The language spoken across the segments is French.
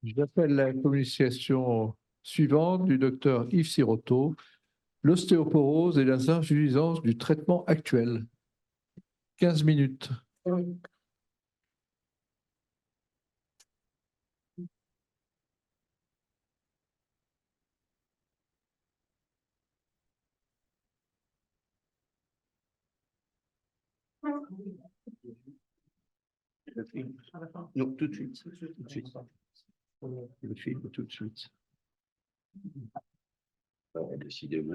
J'appelle la communication suivante du docteur Yves Sirotto, l'ostéoporose et les insuffisances du traitement actuel. 15 minutes. Le film. Non, tout de suite. Tout de suite. Le film, tout de suite. Décidément.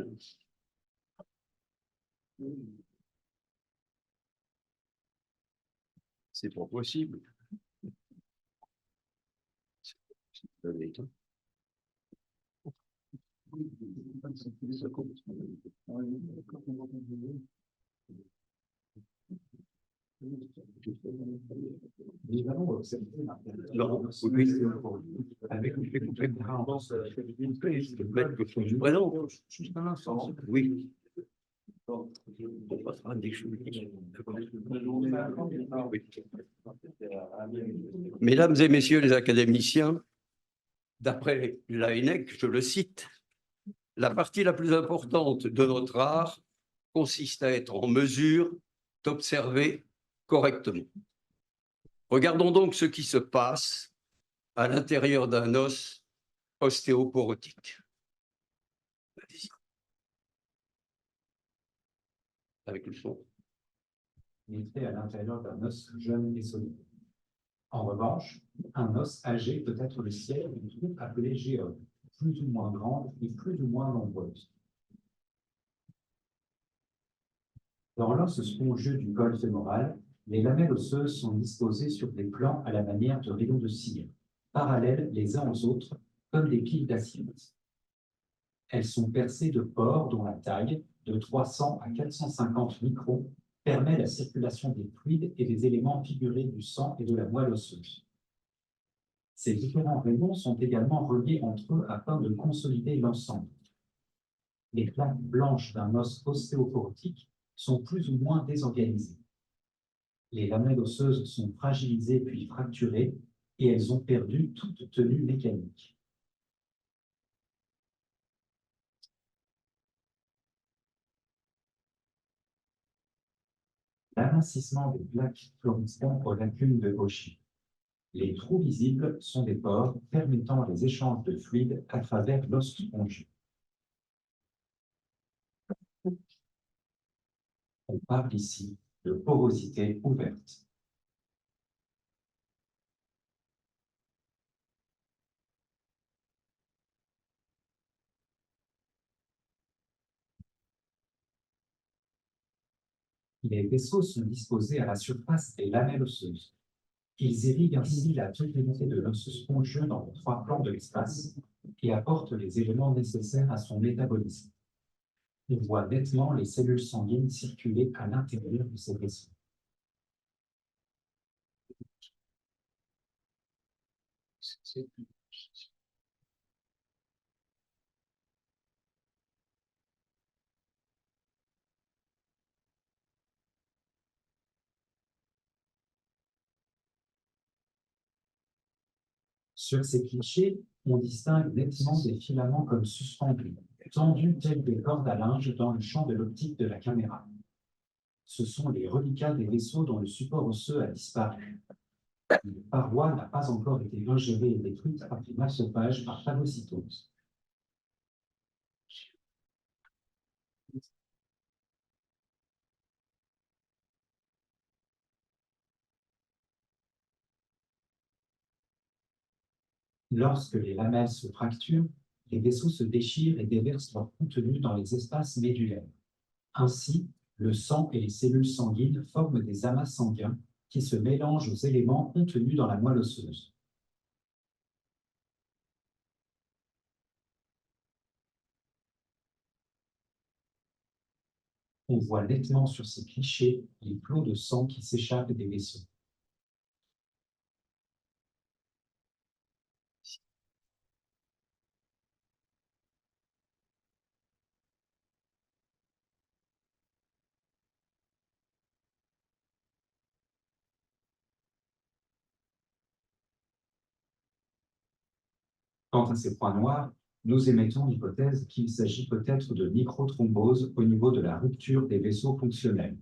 C'est pas possible. Non, oui, avec le fait que je présente. Juste un instant. Oui. On passera des choses. Mesdames et messieurs les académiciens, d'après l'AENEC, je le cite, la partie la plus importante de notre art consiste à être en mesure d'observer correctement. Regardons donc ce qui se passe à l'intérieur d'un os ostéoporotique. Avec le son. Il est fait à l'intérieur d'un os jeune et solide. En revanche, un os âgé peut être le siège d'une troupe appelée géode, plus ou moins grande et plus ou moins nombreuse. Dans l'os spongieux du col fémoral, les lamelles osseuses sont disposées sur des plans à la manière de rayons de cire, parallèles les uns aux autres, comme des piles d'acier. Elles sont percées de pores dont la taille, de 300 à 450 microns, permet la circulation des fluides et des éléments figurés du sang et de la moelle osseuse. Ces différents rayons sont également reliés entre eux afin de consolider l'ensemble. Les plaques blanches d'un os ostéoporotique sont plus ou moins désorganisées. Les lamelles osseuses sont fragilisées puis fracturées et elles ont perdu toute tenue mécanique. L'amincissement des plaques correspond aux lacunes de Gaucher. Les trous visibles sont des pores permettant les échanges de fluides à travers l'os spongieux. On parle ici de porosité ouverte. Les vaisseaux sont disposés à la surface des lamelles osseuses. Ils irriguent ainsi la totalité de l'os spongieux dans les trois plans de l'espace et apportent les éléments nécessaires à son métabolisme. On voit nettement les cellules sanguines circuler à l'intérieur de ces vaisseaux. Sur ces clichés, on distingue nettement des filaments comme suspendus, tendus tels des cordes à linge dans le champ de l'optique de la caméra. Ce sont les reliquats des vaisseaux dont le support osseux a disparu. Une paroi n'a pas encore été ingérée et détruite après mastophage par phagocytose. Lorsque les lamelles se fracturent, les vaisseaux se déchirent et déversent leur contenu dans les espaces médulaires. Ainsi, le sang et les cellules sanguines forment des amas sanguins qui se mélangent aux éléments contenus dans la moelle osseuse. On voit nettement sur ces clichés les flots de sang qui s'échappent des vaisseaux. Quant à ces points noirs, nous émettons l'hypothèse qu'il s'agit peut-être de microthrombose au niveau de la rupture des vaisseaux fonctionnels,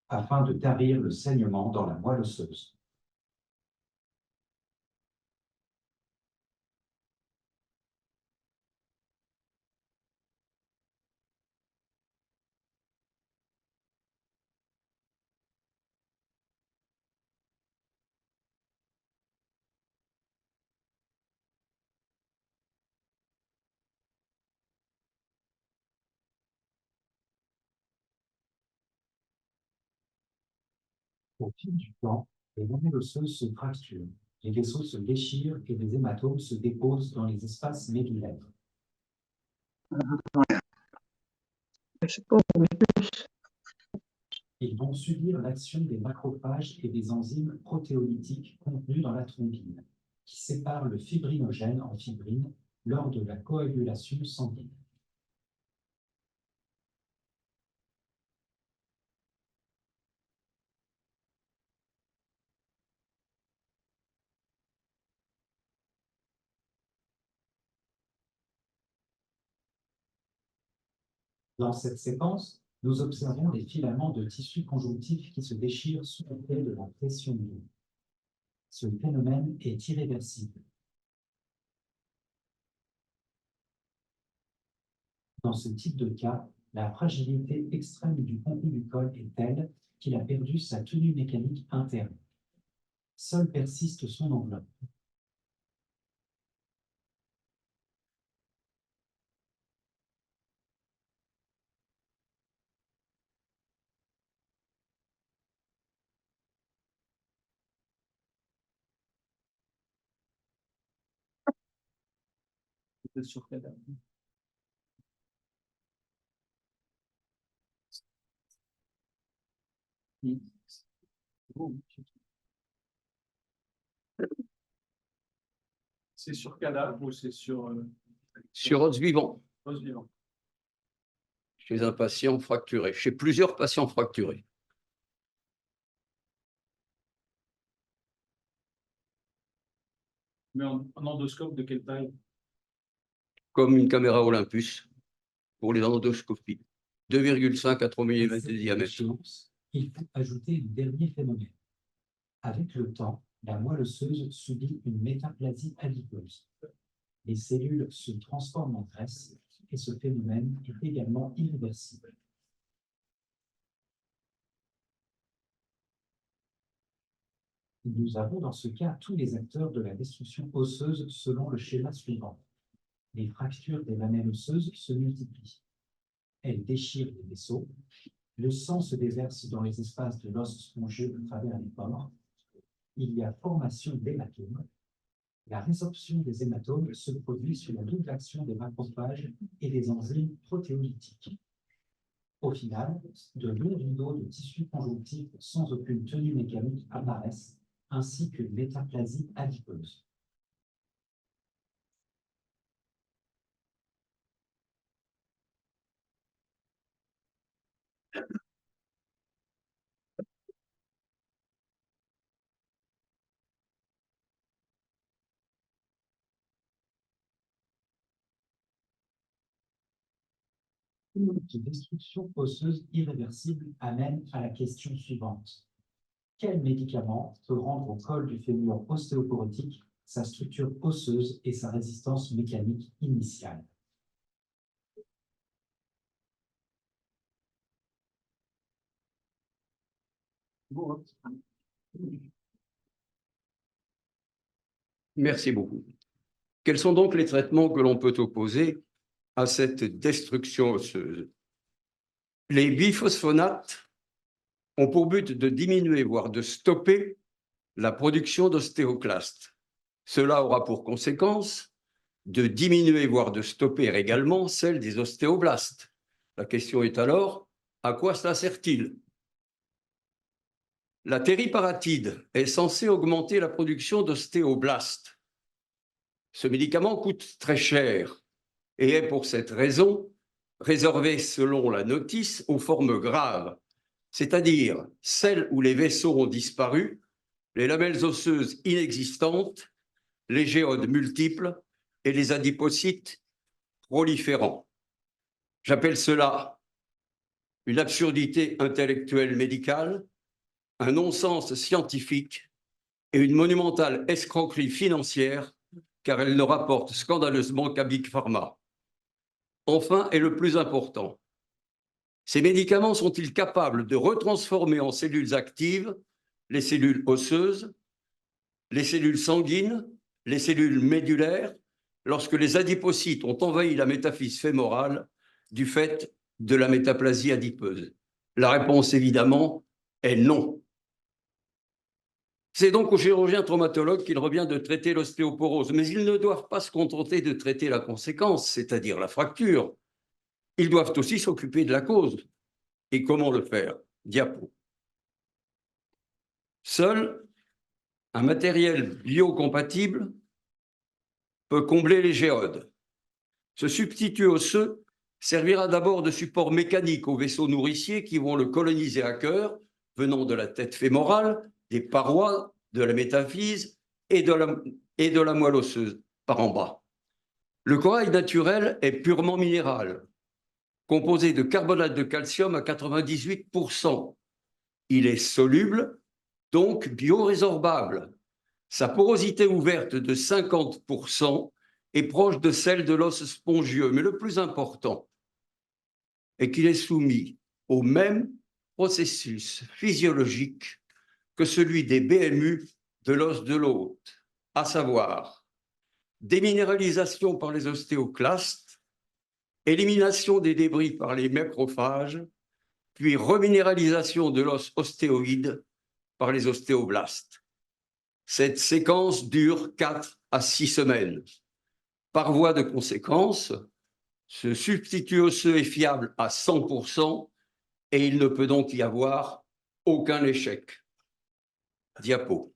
afin de tarir le saignement dans la moelle osseuse. Au fil du temps, les lamelles osseuses se fracturent, les vaisseaux se déchirent et les hématomes se déposent dans les espaces médullaires. Ils vont subir l'action des macrophages et des enzymes protéolytiques contenues dans la thrombine, qui séparent le fibrinogène en fibrine lors de la coagulation sanguine. Dans cette séquence, nous observons des filaments de tissu conjonctif qui se déchirent sous l'effet de la pression d'eau. Ce phénomène est irréversible. Dans ce type de cas, la fragilité extrême du contenu du col est telle qu'il a perdu sa tenue mécanique interne. Seule persiste son enveloppe. C'est sur cadavre ou c'est sur Sur os vivant, os vivant? chez un patient fracturé, chez plusieurs patients fracturés. Mais en endoscope de quelle taille? Comme une caméra Olympus pour les endoscopies. 2,5 à 3 mm de Cette diamètre. échéance, il faut ajouter le dernier phénomène. Avec le temps, la moelle osseuse subit une métaplasie adipeuse. Les cellules se transforment en graisse et ce phénomène est également irréversible. Nous avons dans ce cas tous les acteurs de la destruction osseuse selon le schéma suivant. Les fractures des lamelles osseuses se multiplient. Elles déchirent les vaisseaux. Le sang se déverse dans les espaces de l'os spongieux à travers les pores. Il y a formation d'hématomes. La résorption des hématomes se produit sur la double action des macrophages et des enzymes protéolytiques. Au final, de longs rideaux de tissu conjonctif sans aucune tenue mécanique apparaissent, ainsi qu'une métaplasie adipeuse. Cette destruction osseuse irréversible amène à la question suivante. Quel médicament peut rendre au col du fémur ostéoporotique sa structure osseuse et sa résistance mécanique initiale? Merci beaucoup. Quels sont donc les traitements que l'on peut opposer à cette destruction osseuse? Les biphosphonates ont pour but de diminuer, voire de stopper la production d'ostéoclastes. Cela aura pour conséquence de diminuer, voire de stopper également celle des ostéoblastes. La question est alors, à quoi cela sert-il? La tériparatide est censée augmenter la production d'ostéoblastes. Ce médicament coûte très cher et est pour cette raison réservé, selon la notice, aux formes graves, c'est-à-dire celles où les vaisseaux ont disparu, les lamelles osseuses inexistantes, les géodes multiples et les adipocytes proliférants. J'appelle cela une absurdité intellectuelle médicale, un non-sens scientifique et une monumentale escroquerie financière, car elle ne rapporte scandaleusement qu'à Big Pharma. Enfin, et le plus important, ces médicaments sont-ils capables de retransformer en cellules actives les cellules osseuses, les cellules sanguines, les cellules médulaires, lorsque les adipocytes ont envahi la métaphyse fémorale du fait de la métaplasie adipeuse? La réponse, évidemment, est non. C'est donc aux chirurgiens traumatologues qu'il revient de traiter l'ostéoporose, mais ils ne doivent pas se contenter de traiter la conséquence, c'est-à-dire la fracture. Ils doivent aussi s'occuper de la cause. Et comment le faire? Diapo. Seul un matériel biocompatible peut combler les géodes. Ce substitut osseux servira d'abord de support mécanique aux vaisseaux nourriciers qui vont le coloniser à cœur, venant de la tête fémorale, des parois, de la métaphyse et de la moelle osseuse par en bas. Le corail naturel est purement minéral, composé de carbonate de calcium à 98%. Il est soluble, donc biorésorbable. Sa porosité ouverte de 50% est proche de celle de l'os spongieux, mais le plus important est qu'il est soumis au même processus physiologique que celui des BMU de l'os de l'hôte, à savoir déminéralisation par les ostéoclastes, élimination des débris par les macrophages, puis reminéralisation de l'os ostéoïde par les ostéoblastes. Cette séquence dure 4 à 6 semaines. Par voie de conséquence, ce substitut osseux est fiable à 100% et il ne peut donc y avoir aucun échec. Diapo.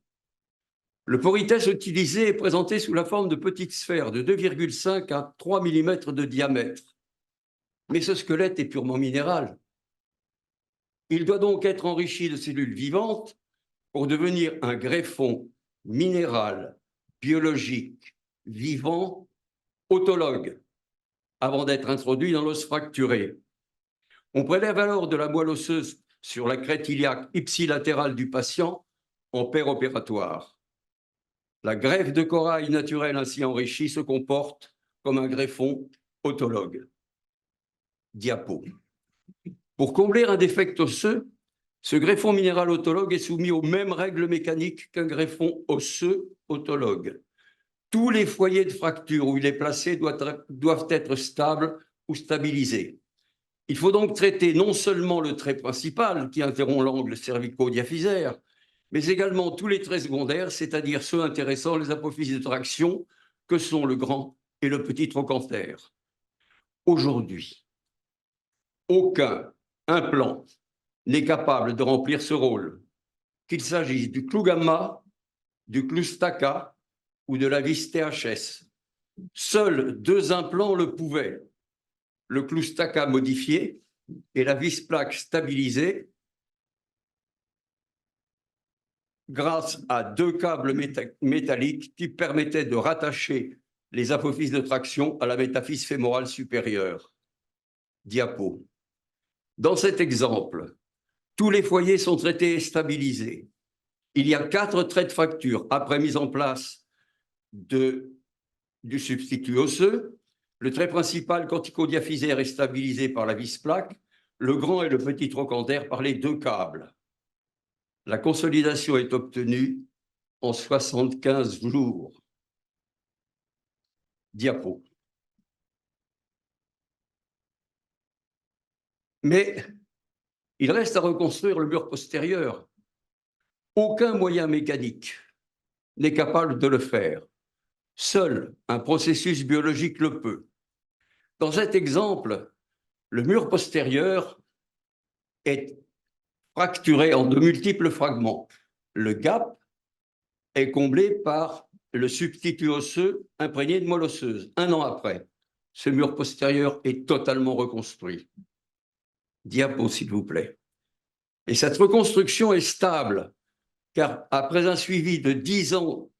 Le Poritest utilisé est présenté sous la forme de petites sphères de 2,5 à 3 mm de diamètre. Mais ce squelette est purement minéral. Il doit donc être enrichi de cellules vivantes pour devenir un greffon minéral, biologique, vivant, autologue, avant d'être introduit dans l'os fracturé. On prélève alors de la moelle osseuse sur la crête iliaque ipsilatérale du patient en péropératoire. La greffe de corail naturel ainsi enrichi se comporte comme un greffon autologue. Diapo. Pour combler un défect osseux, ce greffon minéral autologue est soumis aux mêmes règles mécaniques qu'un greffon osseux autologue. Tous les foyers de fracture où il est placé doivent être stables ou stabilisés. Il faut donc traiter non seulement le trait principal qui interrompt l'angle cervico-diaphysaire, mais également tous les traits secondaires, c'est-à-dire ceux intéressant les apophyses de traction, que sont le grand et le petit trochanter. Aujourd'hui, aucun implant n'est capable de remplir ce rôle, qu'il s'agisse du clou gamma, du clou stacca ou de la vis THS. Seuls 2 implants le pouvaient, le clou stacca modifié et la vis plaque stabilisée grâce à 2 câbles métalliques qui permettaient de rattacher les apophyses de traction à la métaphyse fémorale supérieure. Diapo. Dans cet exemple, tous les foyers sont traités et stabilisés. Il y a 4 traits de fracture après mise en place du substitut osseux. Le trait principal corticodiaphysaire est stabilisé par la vis plaque, le grand et le petit trochanter par les 2 câbles. La consolidation est obtenue en 75 jours. Diapo. Mais il reste à reconstruire le mur postérieur. Aucun moyen mécanique n'est capable de le faire. Seul un processus biologique le peut. Dans cet exemple, le mur postérieur est fracturé en de multiples fragments. Le gap est comblé par le substitut osseux imprégné de moelle osseuse. 1 an après, ce mur postérieur est totalement reconstruit. Diapo, s'il vous plaît. Et cette reconstruction est stable, car après un suivi de 10 ans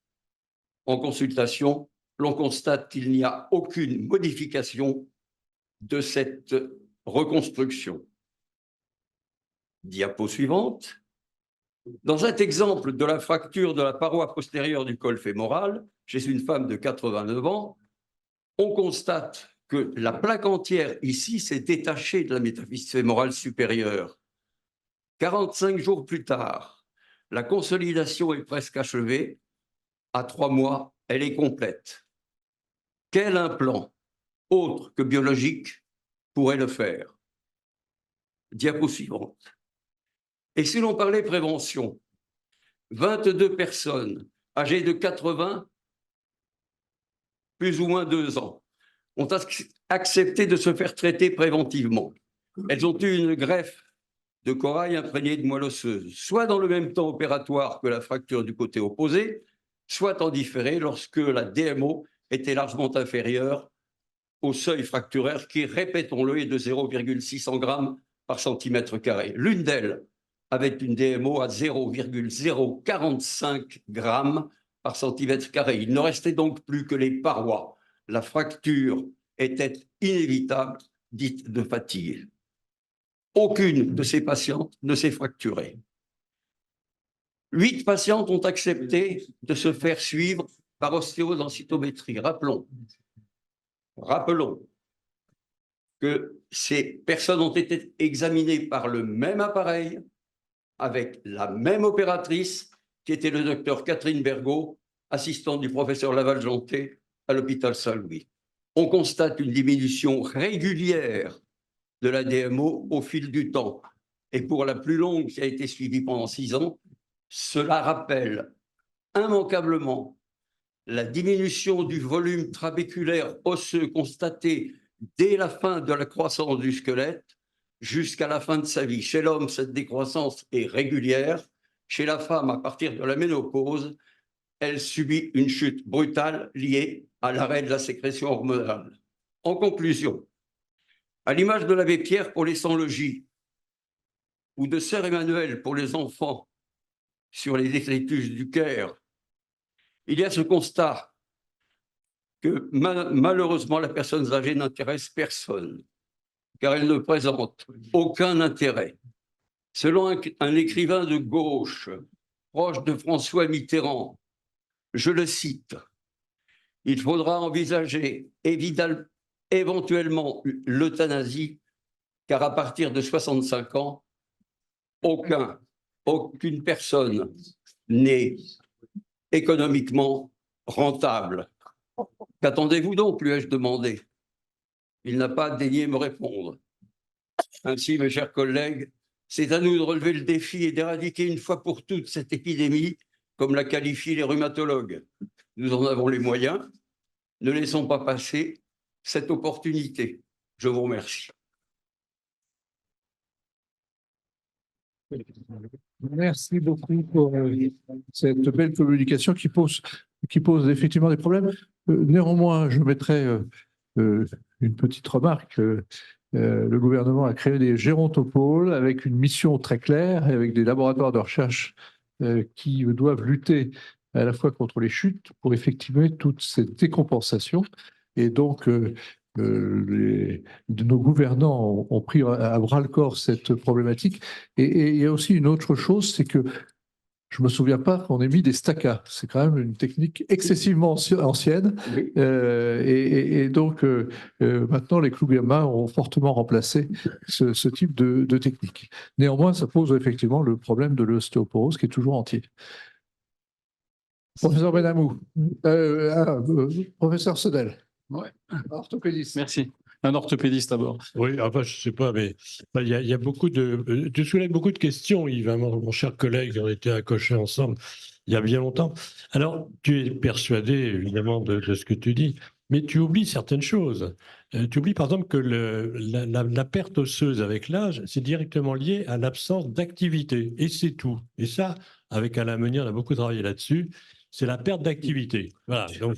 en consultation, l'on constate qu'il n'y a aucune modification de cette reconstruction. Diapo suivante. Dans cet exemple de la fracture de la paroi postérieure du col fémoral, chez une femme de 89 ans, on constate que la plaque entière ici s'est détachée de la métaphyse fémorale supérieure. 45 jours plus tard, la consolidation est presque achevée. À 3 mois, elle est complète. Quel implant, autre que biologique, pourrait le faire? Diapo suivante. Et si l'on parlait prévention, 22 personnes âgées de 80, plus ou moins 2 ans, ont accepté de se faire traiter préventivement. Elles ont eu une greffe de corail imprégné de moelle osseuse, soit dans le même temps opératoire que la fracture du côté opposé, soit en différé lorsque la DMO était largement inférieure au seuil fracturaire qui, répétons-le, est de 0,600 grammes par centimètre carré. L'une d'elles avait une DMO à 0,045 grammes par centimètre carré. Il ne restait donc plus que les parois. La fracture était inévitable, dite de fatigue. Aucune de ces patientes ne s'est fracturée. 8 patientes ont accepté de se faire suivre par ostéodensitométrie. Rappelons que ces personnes ont été examinées par le même appareil, avec la même opératrice, qui était le docteur Catherine Bergot, assistante du professeur Laval-Janté à l'hôpital Saint-Louis. On constate une diminution régulière de la DMO au fil du temps. Et pour la plus longue, qui a été suivie pendant 6 ans, cela rappelle immanquablement la diminution du volume trabéculaire osseux constaté dès la fin de la croissance du squelette jusqu'à la fin de sa vie. Chez l'homme, cette décroissance est régulière. Chez la femme, à partir de la ménopause, elle subit une chute brutale liée à l'arrêt de la sécrétion hormonale. En conclusion, à l'image de l'abbé Pierre pour les sans-logis ou de sœur Emmanuel pour les enfants sur les détritus du Caire, il y a ce constat que malheureusement la personne âgée n'intéresse personne, car elle ne présente aucun intérêt. Selon un écrivain de gauche, proche de François Mitterrand, je le cite, « Il faudra envisager éventuellement l'euthanasie, car à partir de 65 ans, aucune personne n'est économiquement rentable. Qu'attendez-vous donc, lui ai-je demandé. Il n'a pas daigné me répondre. Ainsi, mes chers collègues, c'est à nous de relever le défi et d'éradiquer une fois pour toutes cette épidémie, comme la qualifient les rhumatologues. Nous en avons les moyens. Ne laissons pas passer cette opportunité. Je vous remercie. Merci beaucoup pour cette belle communication qui pose effectivement des problèmes. Néanmoins, je mettrai une petite remarque. Le gouvernement a créé des gérontopoles avec une mission très claire et avec des laboratoires de recherche qui doivent lutter à la fois contre les chutes pour effectuer toute cette décompensation. Et donc, nos gouvernants ont pris à bras-le-corps cette problématique. Et il y a aussi une autre chose, c'est que je ne me souviens pas qu'on ait mis des stacas. C'est quand même une technique excessivement ancienne. Oui. Et donc, maintenant, les clous gamma ont fortement remplacé ce type de technique. Néanmoins, ça pose effectivement le problème de l'ostéoporose qui est toujours entier. Professeur Benamou, professeur Sedel. Ouais. Orthopédiste. Merci. Un orthopédiste d'abord. Oui, enfin, je ne sais pas, mais il y a beaucoup de... Tu soulèves beaucoup de questions, Yves, hein, mon cher collègue, on était à Cochin ensemble il y a bien longtemps. Alors, tu es persuadé, évidemment, de ce que tu dis, mais tu oublies certaines choses. Tu oublies, par exemple, que la perte osseuse avec l'âge, c'est directement lié à l'absence d'activité, et c'est tout. Et ça, avec Alain Meunier, on a beaucoup travaillé là-dessus. C'est la perte d'activité. Voilà. Donc,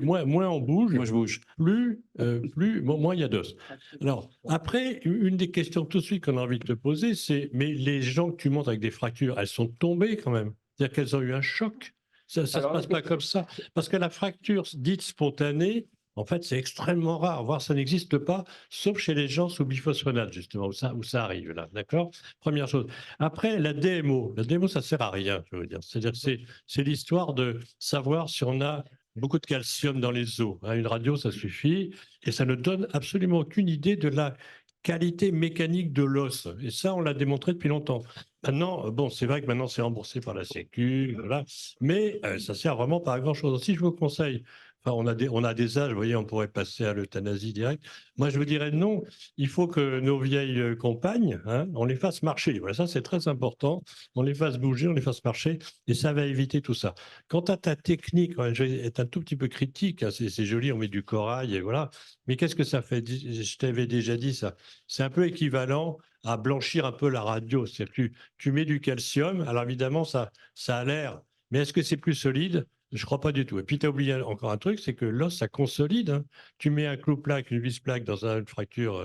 moins on bouge, moi je bouge, moins il y a d'os. Alors, après, une des questions tout de suite qu'on a envie de te poser, c'est mais les gens que tu montres avec des fractures, elles sont tombées quand même. C'est-à-dire qu'elles ont eu un choc. Ça ne se Alors, passe pas comme ça. Parce que la fracture dite spontanée, en fait, c'est extrêmement rare, voire ça n'existe pas, sauf chez les gens sous biphosphonate, justement, où ça arrive, là. D'accord? Première chose. Après, la DMO. La DMO, ça ne sert à rien, je veux dire. C'est-à-dire que c'est l'histoire de savoir si on a beaucoup de calcium dans les os. Hein, une radio, ça suffit. Et ça ne donne absolument aucune idée de la qualité mécanique de l'os. Et ça, on l'a démontré depuis longtemps. Maintenant, bon, c'est vrai que maintenant, c'est remboursé par la Sécu, voilà. Mais ça sert vraiment pas à grand-chose. Si je vous conseille, enfin, on a des âges, vous voyez, on pourrait passer à l'euthanasie directe. Moi, je vous dirais non, il faut que nos vieilles compagnes, hein, on les fasse marcher. Voilà, ça, c'est très important. On les fasse bouger, on les fasse marcher, et ça va éviter tout ça. Quant à ta technique, je vais être un tout petit peu critique, hein, c'est joli, on met du corail, et voilà. Mais qu'est-ce que ça fait? Je t'avais déjà dit ça. C'est un peu équivalent à blanchir un peu la radio. C'est-à-dire que tu mets du calcium, alors évidemment, ça a l'air, mais est-ce que c'est plus solide? Je ne crois pas du tout. Et puis, tu as oublié encore un truc, c'est que l'os, ça consolide. Hein. Tu mets un clou-plaque, une vis-plaque dans une fracture,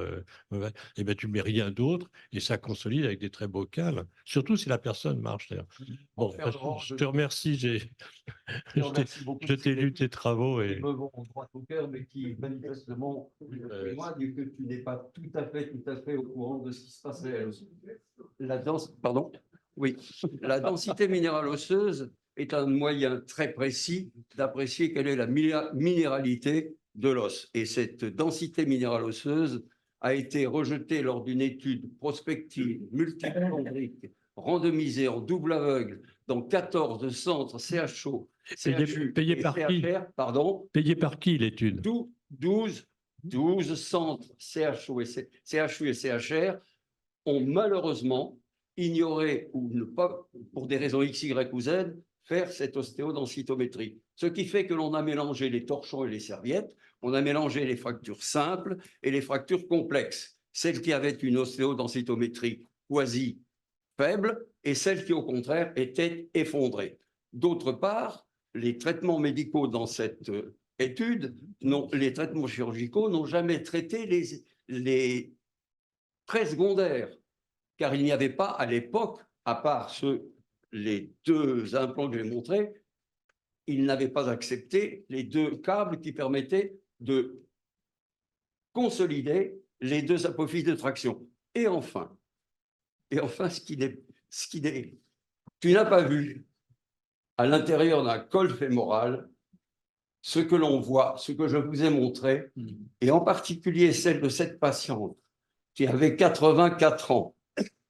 et ben, tu ne mets rien d'autre, et ça consolide avec des très beaux cales, surtout si la personne marche. Bon, je te remercie, je t'ai lu tes travaux. Qui me vont droit au cœur, mais qui manifestement témoignent que tu n'es pas tout à fait au courant de ce qui se passe réellement. Pardon? Oui. La densité minérale osseuse est un moyen très précis d'apprécier quelle est la minéralité de l'os. Et cette densité minérale osseuse a été rejetée lors d'une étude prospective multicondrique randomisée en double aveugle dans 14 centres CHO. Payé par qui? Pardon. Payé par qui l'étude? 12 centres CHU et CHR ont malheureusement ignoré ou ne pas, pour des raisons X, Y ou Z, faire cette ostéodensitométrie. Ce qui fait que l'on a mélangé les torchons et les serviettes, on a mélangé les fractures simples et les fractures complexes. Celles qui avaient une ostéodensitométrie quasi faible et celles qui, au contraire, étaient effondrées. D'autre part, les traitements médicaux dans cette étude, les traitements chirurgicaux n'ont jamais traité les traits secondaires, car il n'y avait pas à l'époque, à part les 2 implants que j'ai montrés, ils n'avaient pas accepté les 2 câbles qui permettaient de consolider les 2 apophyses de traction. Et enfin, tu n'as pas vu à l'intérieur d'un col fémoral ce que l'on voit, ce que je vous ai montré, et en particulier celle de cette patiente qui avait 84 ans,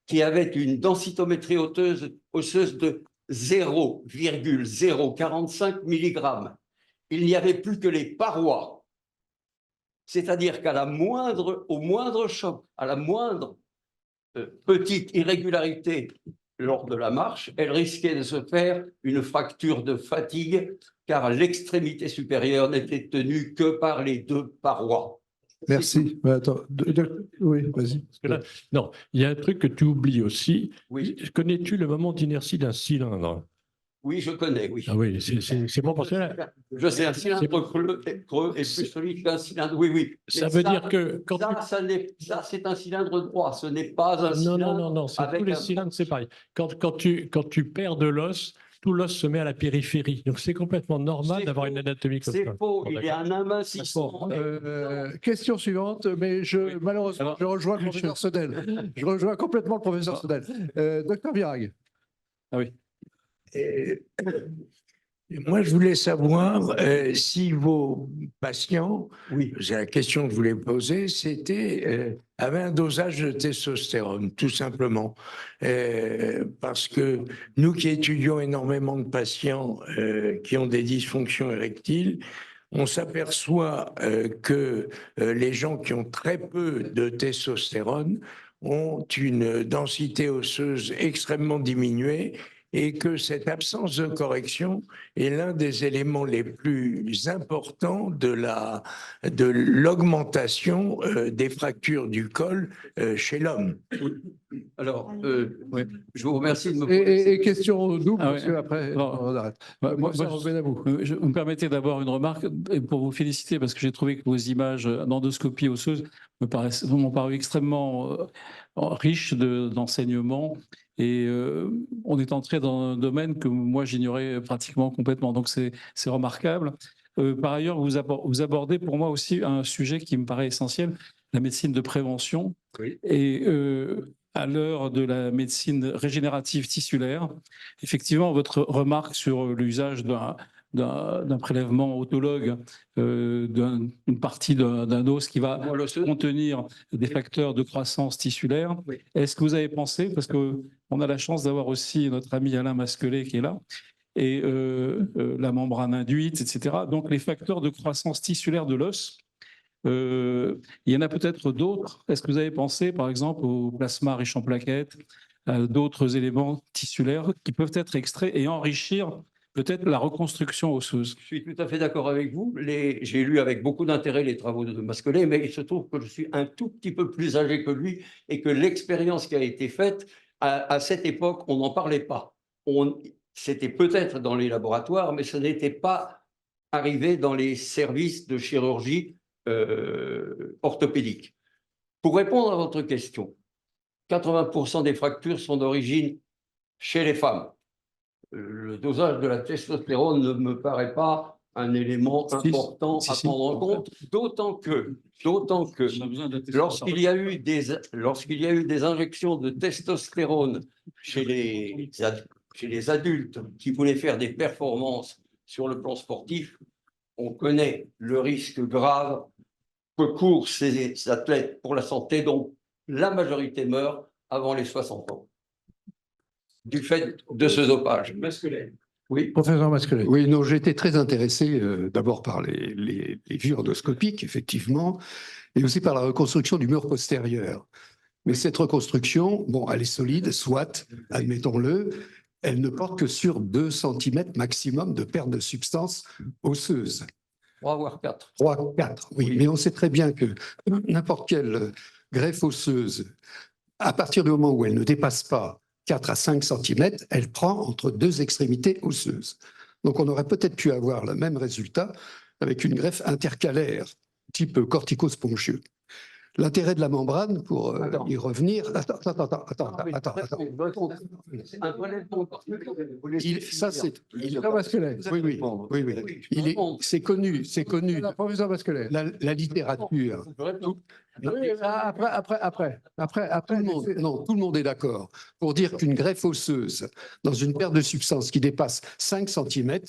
qui avait une densitométrie osseuse de 0,045 mg. Il n'y avait plus que les parois. C'est-à-dire au moindre choc, à la moindre petite irrégularité lors de la marche, elle risquait de se faire une fracture de fatigue car l'extrémité supérieure n'était tenue que par les 2 parois. Merci. Attends, oui, vas-y. Non, il y a un truc que tu oublies aussi. Oui. Connais-tu le moment d'inertie d'un cylindre? Oui, je connais, oui. Ah oui, c'est bon parce que là, je sais, un cylindre creux est plus solide qu'un cylindre. Oui, oui. Ça veut dire que quand ça, c'est un cylindre droit, ce n'est pas un cylindre. Non, tous les cylindres, c'est pareil. Quand tu perds de l'os, tout l'os se met à la périphérie. Donc c'est complètement normal d'avoir une anatomie comme ça. C'est faux, il y a un amincissement. Question suivante, mais malheureusement, je rejoins le professeur Sedel. Je rejoins complètement le professeur Sedel. Docteur Virag. Ah oui. Moi, je voulais savoir si vos patients, c'est la question que je voulais poser, avaient un dosage de testostérone, tout simplement. Parce que nous qui étudions énormément de patients qui ont des dysfonctions érectiles, on s'aperçoit que les gens qui ont très peu de testostérone ont une densité osseuse extrêmement diminuée, et que cette absence de correction est l'un des éléments les plus importants de l'augmentation des fractures du col chez l'homme. Alors, je vous remercie de me poser. Et question double, parce ouais. qu'après, on arrête. Vous me permettez d'avoir une remarque pour vous féliciter, parce que j'ai trouvé que vos images d'endoscopie osseuse m'ont paru extrêmement riches d'enseignements. Et on est entré dans un domaine que moi j'ignorais pratiquement complètement. Donc c'est remarquable. Par ailleurs, vous abordez pour moi aussi un sujet qui me paraît essentiel, la médecine de prévention. Oui. Et à l'heure de la médecine régénérative tissulaire, effectivement, votre remarque sur l'usage d'un prélèvement autologue, d'une partie d'un os qui va contenir des facteurs de croissance tissulaire. Oui. Est-ce que vous avez pensé, parce qu'on a la chance d'avoir aussi notre ami Alain Masquelet qui est là, et la membrane induite, etc. Donc les facteurs de croissance tissulaire de l'os, il y en a peut-être d'autres. Est-ce que vous avez pensé, par exemple, au plasma riche en plaquettes, à d'autres éléments tissulaires qui peuvent être extraits et enrichir peut-être la reconstruction osseuse? Je suis tout à fait d'accord avec vous. J'ai lu avec beaucoup d'intérêt les travaux de Masquelet, mais il se trouve que je suis un tout petit peu plus âgé que lui et que l'expérience qui a été faite, à cette époque, on n'en parlait pas. C'était peut-être dans les laboratoires, mais ce n'était pas arrivé dans les services de chirurgie orthopédique. Pour répondre à votre question, 80% des fractures sont d'origine chez les femmes. Le dosage de la testostérone ne me paraît pas un élément important à prendre en compte, d'autant que lorsqu'il y a eu des injections de testostérone chez les adultes qui voulaient faire des performances sur le plan sportif, on connaît le risque grave que courent ces athlètes pour la santé, dont la majorité meurt avant les 60 ans du fait de ce dopage. Oui, professeur Masquelet. Oui, non, j'ai été très intéressé d'abord par les vues endoscopiques, effectivement, et aussi par la reconstruction du mur postérieur. Mais cette reconstruction, bon, elle est solide, soit, admettons-le, elle ne porte que sur 2 cm maximum de perte de substance osseuse. 3 voire 4. 3, 4, oui. Mais on sait très bien que n'importe quelle greffe osseuse, à partir du moment où elle ne dépasse pas 4 à 5 cm, elle prend entre 2 extrémités osseuses. Donc on aurait peut-être pu avoir le même résultat avec une greffe intercalaire, type corticospongieux. L'intérêt de la membrane, pour y revenir... Attends. Ça, c'est... Oui. C'est connu. Professeur Masquelet. La littérature... Après. Tout le monde est d'accord pour dire qu'une greffe osseuse dans une perte de substance qui dépasse 5 cm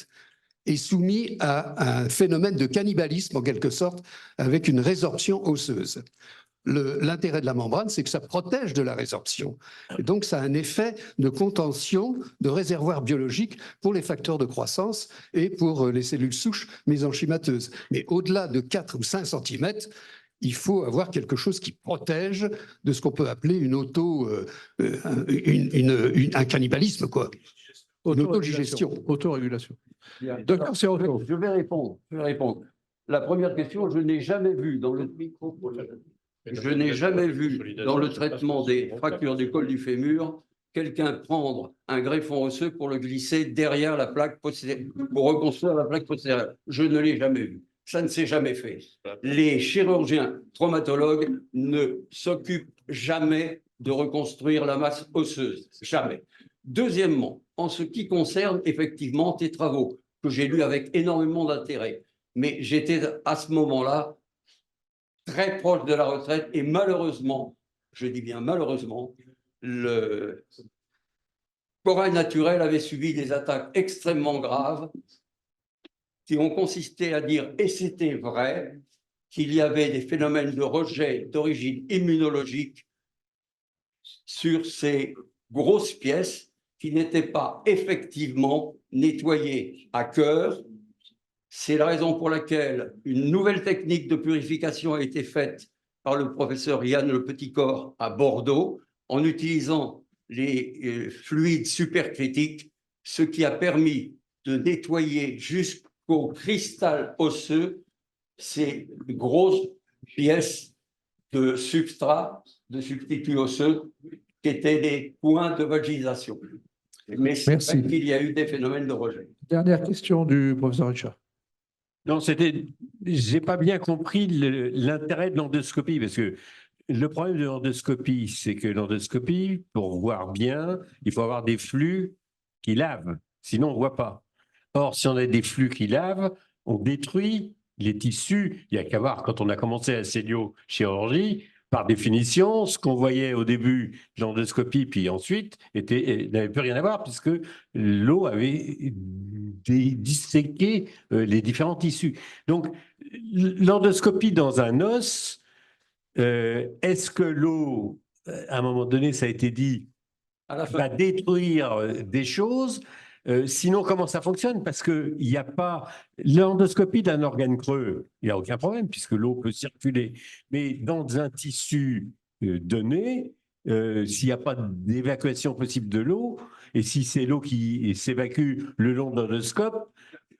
est soumise à un phénomène de cannibalisme en quelque sorte avec une résorption osseuse. L'intérêt de la membrane, c'est que ça protège de la résorption. Et donc, ça a un effet de contention, de réservoir biologique pour les facteurs de croissance et pour les cellules souches mésenchymateuses. Mais au-delà de 4 ou 5 cm, il faut avoir quelque chose qui protège de ce qu'on peut appeler un cannibalisme, quoi. Une autodigestion. Autorégulation. Docteur Serrault. Je vais répondre. La première question, je n'ai jamais vu dans le traitement des fractures du col du fémur quelqu'un prendre un greffon osseux pour le glisser derrière la plaque postérieure, pour reconstruire la plaque postérieure. Je ne l'ai jamais vu. Ça ne s'est jamais fait. Les chirurgiens traumatologues ne s'occupent jamais de reconstruire la masse osseuse. Jamais. Deuxièmement, en ce qui concerne effectivement tes travaux, que j'ai lus avec énormément d'intérêt, mais j'étais à ce moment-là très proche de la retraite et malheureusement, je dis bien malheureusement, le corail naturel avait subi des attaques extrêmement graves qui ont consisté à dire, et c'était vrai, qu'il y avait des phénomènes de rejet d'origine immunologique sur ces grosses pièces qui n'étaient pas effectivement nettoyées à cœur. C'est la raison pour laquelle une nouvelle technique de purification a été faite par le professeur Yann Le Petitcorps à Bordeaux en utilisant les fluides supercritiques, ce qui a permis de nettoyer jusqu'au cristal osseux ces grosses pièces de substrat, de substituts osseux, qui étaient des points de vaginisation. Mais c'est vrai qu'il y a eu des phénomènes de rejet. Dernière question du professeur Richard. Non, j'ai pas bien compris l'intérêt de l'endoscopie, parce que le problème de l'endoscopie, c'est que l'endoscopie, pour voir bien, il faut avoir des flux qui lavent, sinon on ne voit pas. Or, si on a des flux qui lavent, on détruit les tissus. Il n'y a qu'à voir, quand on a commencé la celluliochirurgie, par définition, ce qu'on voyait au début de l'endoscopie, puis ensuite, n'avait plus rien à voir, puisque l'eau avait disséqué les différents tissus. Donc, l'endoscopie dans un os, est-ce que l'eau, à un moment donné, ça a été dit, va détruire des choses? Sinon, comment ça fonctionne? Parce qu'il n'y a pas l'endoscopie d'un organe creux, il n'y a aucun problème puisque l'eau peut circuler. Mais dans un tissu donné, s'il n'y a pas d'évacuation possible de l'eau, et si c'est l'eau qui s'évacue le long de l'endoscope,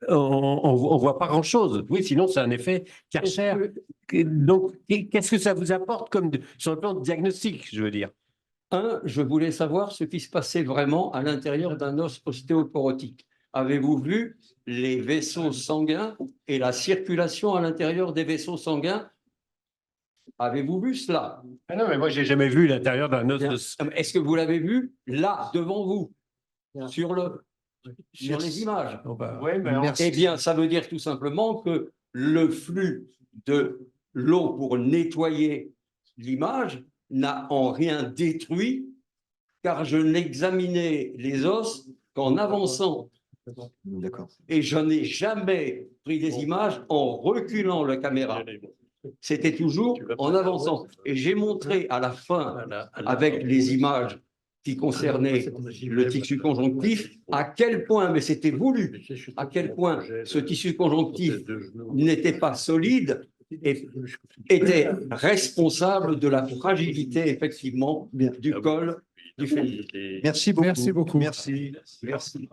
on ne voit pas grand-chose. Oui, sinon, c'est un effet Karcher. Donc, qu'est-ce que ça vous apporte sur le plan de diagnostic, je veux dire? Je voulais savoir ce qui se passait vraiment à l'intérieur d'un os ostéoporotique. Avez-vous vu les vaisseaux sanguins et la circulation à l'intérieur des vaisseaux sanguins? Avez-vous vu cela? Ah non, mais moi, je n'ai jamais vu l'intérieur d'un os. Est-ce que vous l'avez vu là, devant vous, sur les images? Eh bien, ça veut dire tout simplement que le flux de l'eau pour nettoyer l'image n'a en rien détruit, car je n'examinais les os qu'en avançant. D'accord. Et je n'ai jamais pris des images en reculant la caméra. C'était toujours en avançant. Et j'ai montré à la fin, avec les images qui concernaient le tissu conjonctif, à quel point, mais c'était voulu, à quel point ce tissu conjonctif n'était pas solide et était responsable de la fragilité, effectivement, du col du fémur. Merci beaucoup. Merci beaucoup. Merci. Merci.